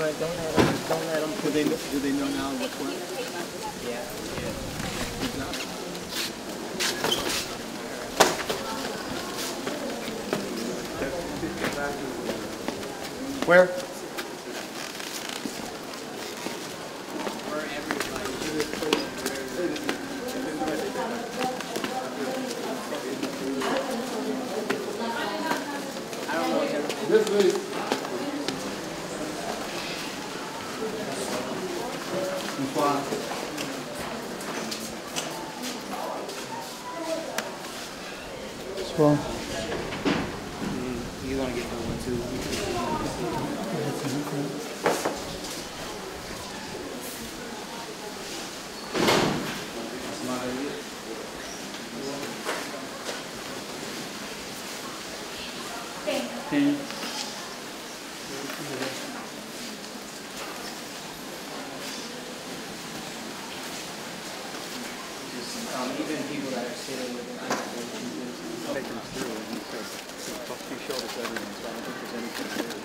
Don't let them. Do they know now what's what? Yeah. Where? This way. Well, you want to get that one too? Even people that are sitting with take them through and he says, he showed us everything, so I don't think there's anything there.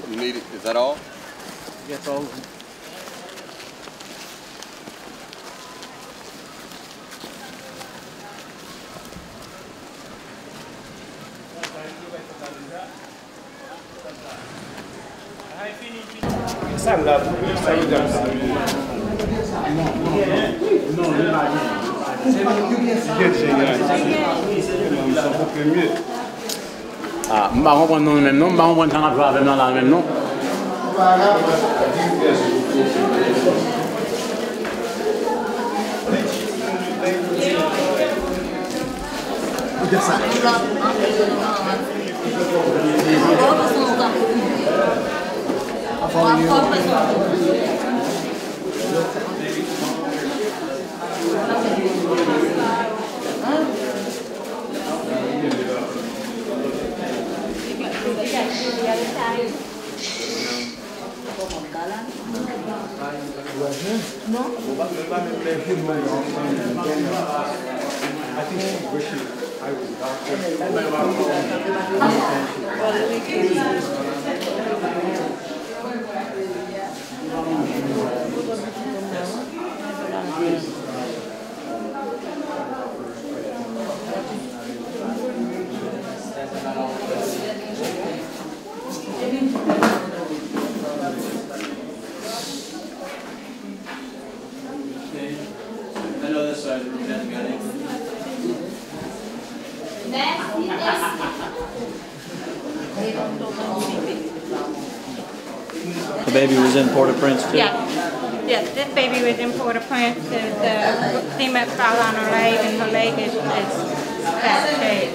You need it, is that all? That's all. Ça me l'a ça y est comme ça. Non, il n'a rien. C'est génial. Ça fait mieux. Ah, je vais prendre le même nom, je vais prendre le même nom. Regarde ça. No? I think she wishes I was I know this side of the got it. The baby was in Port-de-Paix too? Yeah. Yes, this baby was in Port-de-Paix. The female fell on her leg and her leg is fractured,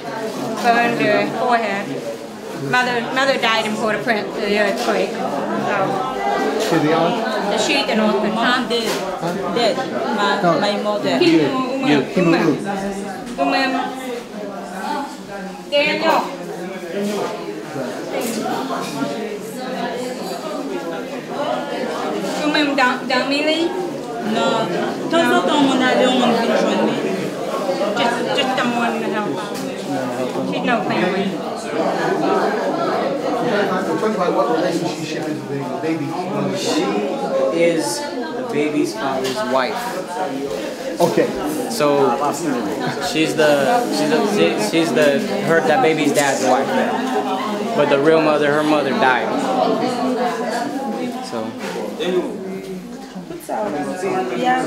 burned her forehead. Mother died in Port-de-Paix in the earthquake. So the sheet and all. Mom did. Huh? Dead. My mother. Daniel. You remember Damili? No. Just someone that don't want to join me. Just someone to help out. She's no family. What relationship is the baby? She is the baby's father's wife. Okay. So she's that baby's dad's wife now. But the real mother, her mother died. So. Yeah.